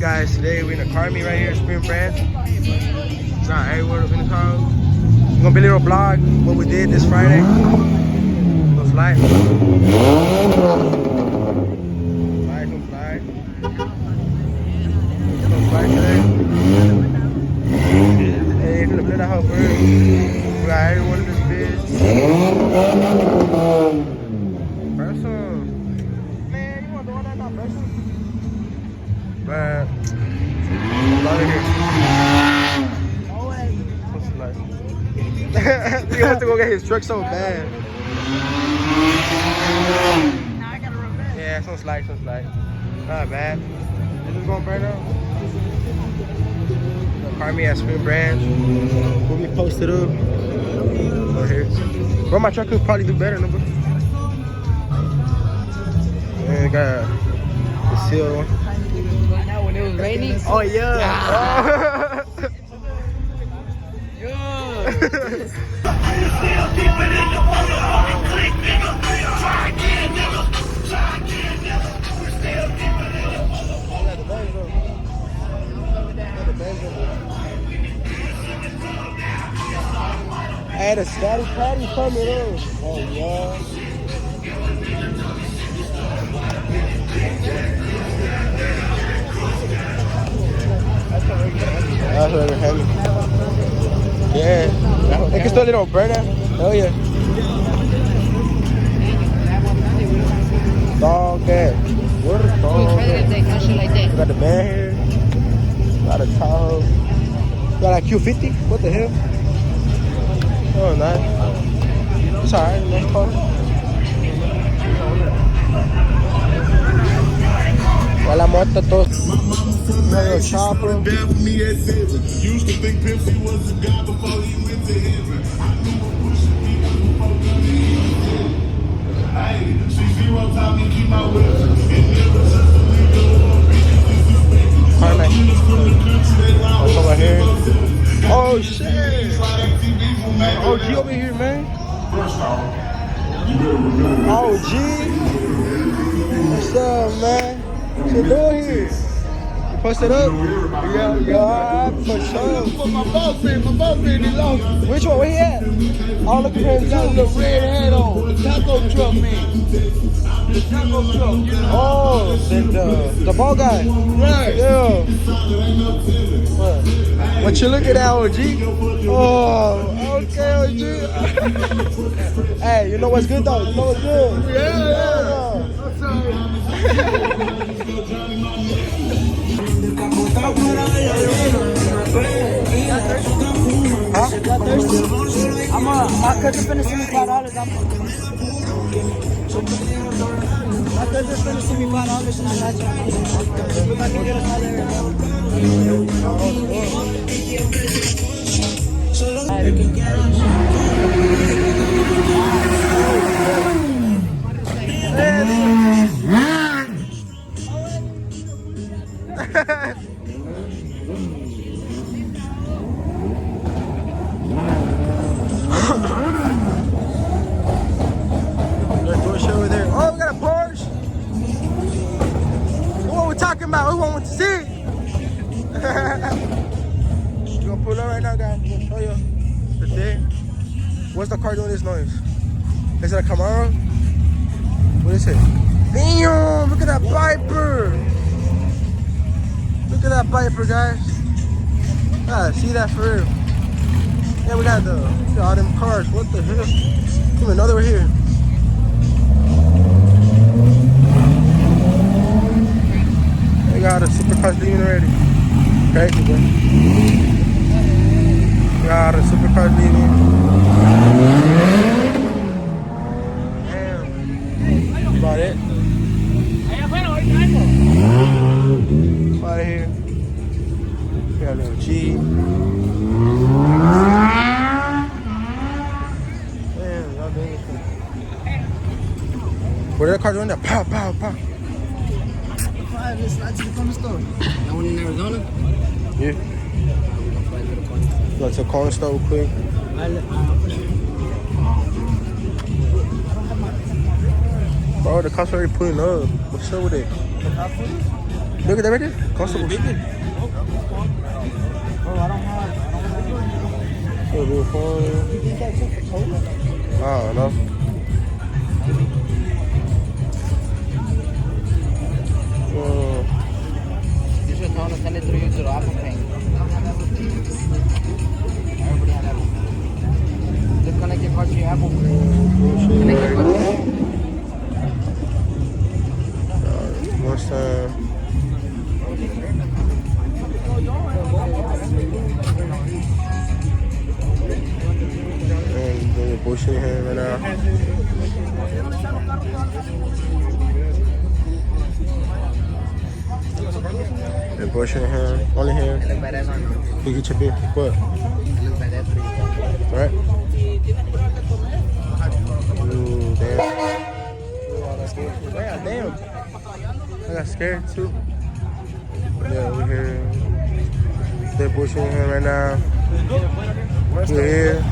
Guys, today we're in a car meet right here, Spring Branch. It's not everywhere in the car. We're gonna be a little vlog what we did this Friday. Go fly. Fly. Go fly today. Hey, we're gonna play that whole bird. We got everyone in this bitch. Person. Man, you want to do all that now, person? But out of here. He wants to go get his truck so bad. Now I gotta run back. Yeah, some slack. Not bad. This is going burn out. Car me at Spring Branch. We'll be posted up. Right here. Bro, my truck could probably do better, no? And we got the seal one. Now when it was raining. Oh yeah. I had a scatty patty coming in. Oh yeah. That's what we're having. Yeah. They can still don't burn that. Hell yeah. Dog that. What is dog that? We got the man here. Got a Tahoe. Got a Q50. What the hell? Oh, nice. It's alright. Nice car. Well, I'm at the top. Little chopper. Used to think Pepsi was a guy before he went to heaven. I knew what pushing people before hey, she zero time me keep my weapon. And never just to leave the world. Alright, what's over here? Oh shit! OG over here, man. OG, what's up, man? What you doing here? You posted up? Yeah, for sure. My boss man, he lost. Which one? Where he at? I'll look at him. He got the red hat on. The taco truck man. The taco truck, you know. Oh, the ball guy. Right. Yeah. What you looking at, OG? Oh, okay, OG. Hey, you know what's good though? You know what's good? Yeah. My cousin finna send me $5. My cousin's finna send me $5 and I got you. If I can get another. Oh, we got a Porsche. What we talking about? Who want to see it? You gonna pull up right now, guys? I'm gonna show you the thing. What's the car doing this noise? Is it a Camaro? What is it? Damn! Look at that Viper! Look at that Viper, guys. Ah, see that for real. Yeah, we got all them cars. What the hell? Even know they were here. They got a supercars leaving already. Crazy, bro. Got a supercars leaving. Damn. That's about it. Out of here. We got a little G. Damn, y'all doing this thing. Where that car doing that? Pow, pow, pow. Let's slide to the corner store. That one in Arizona? Yeah. Go to the corner store real quick. Bro, the cops already pulling up. What's up with it? Look at that right there. Constables. Oh, I don't have. You think that's just a total? I don't know. You should tell them to send it through you to the Apple Pay. Everybody has Apple Pay. Just connect your card to your Apple Pay. Connect your card to your Mustang. And they're bullshitting him right now. They're bullshitting him. Only him. Look badass on you. You get your beer. What? Look badass for you. Alright. Ooh, damn. Yeah, damn. I got scared too. Yeah, we're here. They're bullshitting him right now. We're here.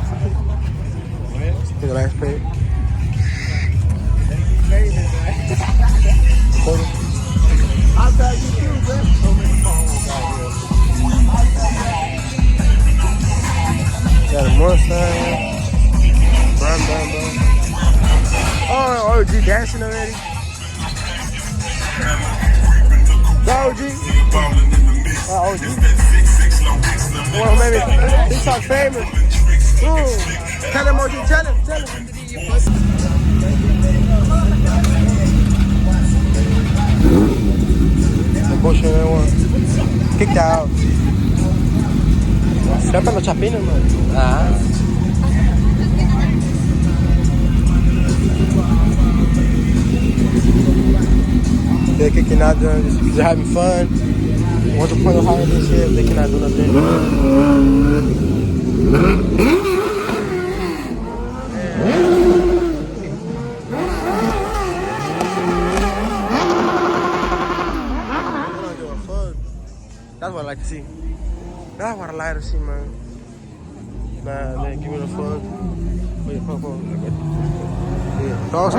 Here's the last plate. I'll tell you too, bro. Got a Mustang. Brum. Oh, OG dancing already. Go OG. OG. Well, maybe TikTok famous. Ooh. Tell him OG, tell him. The bullshit one. Kicked out. Siapa los chapines, man? Ah. They're kicking out there, they're having fun. What's the point of having this shit if they cannot do nothing? That's what I like to see. That's what I like to see, man. Nah, man, give me the fuck. Wait, hold on. Yeah, dogs.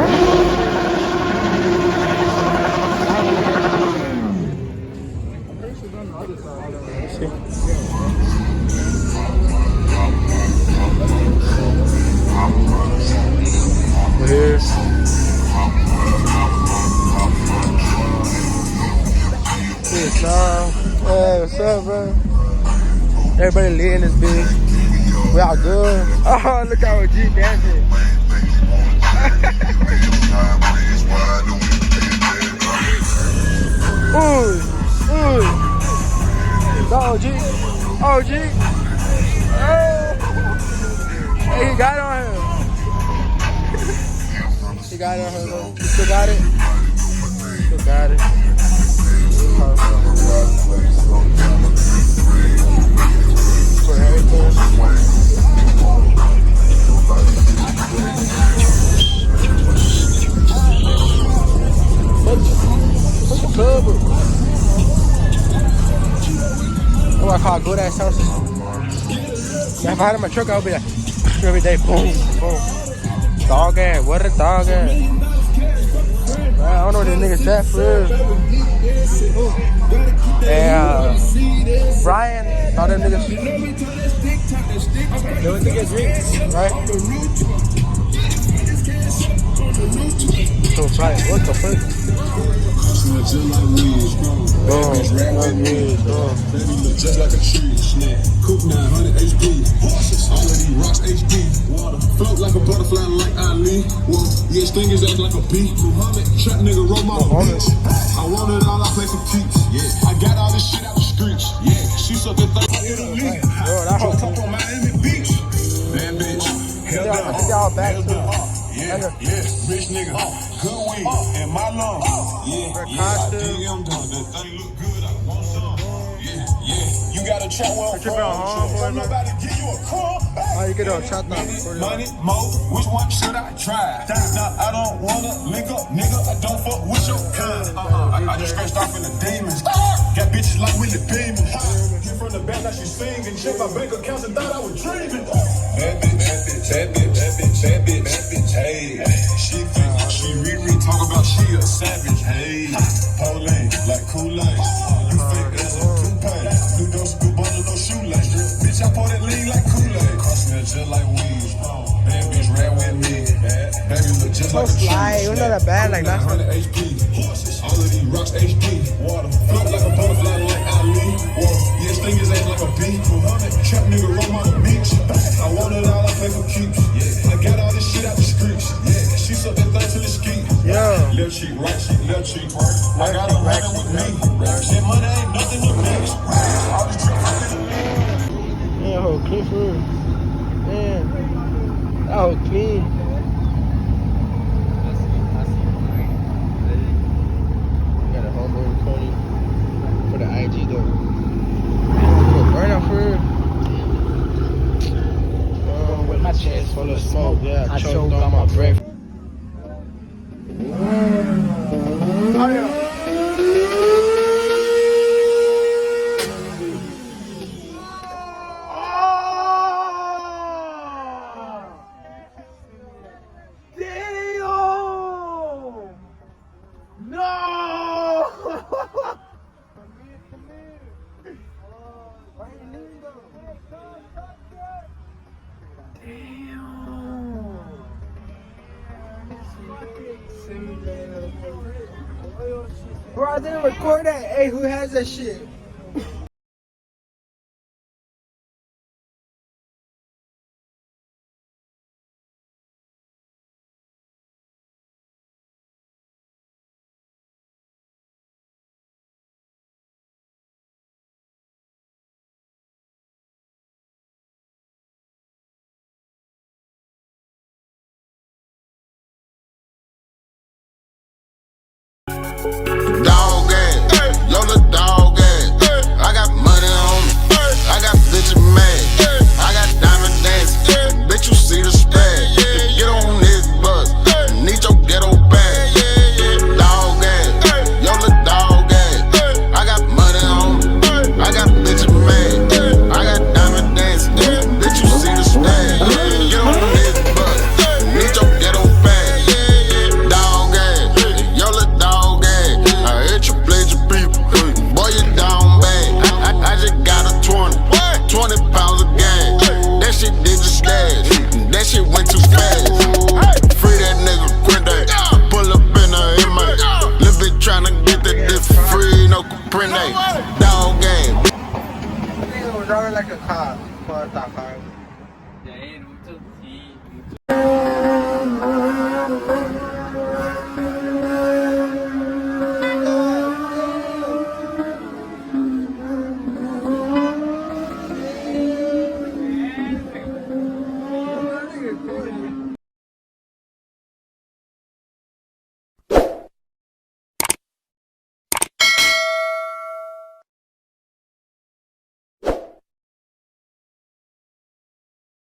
See? We're here. Yes, hey, what's up, bro? Everybody lit in this bitch. We all good. Oh, look how OG dancing. Ooh. That OG. OG. Oh. Hey, he got it on him. He got it on him, though. You still got it? Still got it. For everything. What's the club? That's what I call good ass houses. If I had it in my truck, I would be like every day, boom. Dog ass, what a dog ass. I don't know what these niggas said for real. And Brian, all them niggas. They went to get drinks, right? So Brian, what the fuck? Just like a tree, snack. Cook 900 HP. Already rocks HP. Water. Float like a butterfly, like Ali. Whoa, yeah, sting his ass like a bee. Muhammad, trap nigga, roll my bitch. I want it all, I play for keeps. Yeah, I got all this shit out the streets. Yeah, she suck it thing in Italy. Drop up on Miami Beach. Bad bitch. Hell down. I think y'all back too. Yeah, rich nigga. Good weed in my lungs. Yeah, I DM done. That thing look good. I want some. Yeah, you gotta the trap well What you been on homeboy, man? nobody give you a crumb. Oh, you get on chat now. Money, mo, which one should I try? Nah, I don't wanna link up, nigga. I don't fuck with your kind. I just scratched off in the demons. Got bitches like Willie Beeman. Hit from the back, now she singing. Check my bank accounts and thought I was dreaming. Bad bitch, bad bitch, bad bitch, bad bitch, bad bitch, bad bitch, hey. She think she talk about she a savage, hey. Pauline, like Kool-Aid. You fake as a toupee. New dose, good bundle, no shoelace. Bitch, I pour that lean like Kool-Aid. Cross me just like weed. Bad bitch ran with me. Baby look just like a slide. It was not that bad like last time. HP. All of these rocks HD. Water. Float like a butterfly like Ali. Water. Yeah, sting his ass like a bee. Trap nigga roll my beach. I want it all, I pay for keeps. Yeah. I got all this shit out the streets. Yeah. She suck that thing till it ski. Yeah. Left cheek, right cheek, left cheek. I got a running with me. Shit, money ain't nothing to mix. All these trips. Yeah, whole clean food. Man. That whole clean. Got a homeboy recording for the IG though. Burn out for with my chest full of smoke. Yeah, I choked on my breath. Oh yeah. Bro, I didn't record that. Hey, who has that shit? Dog ass, yo the dog ass. I got money on me, I got bitches mad, I got diamond dancing. Bitch, you see the spag. Get on this bus, need your ghetto bag. Dog ass, yo the dog ass. I got money on me, I got bitches mad, I got diamond dancing. Bitch, you see the spag. Get on this bus, need your ghetto bag. Dog ass, yo the dog ass. I hit you, played your people. Boy, you down bad. I just got a 20 pounds of gas. That shit did the stash. That shit went too fast. Free that nigga, quit that. Pull up in a inmate. Little bitch tryna get that diff free, no comprende. Dog game. I think it was driving like a car.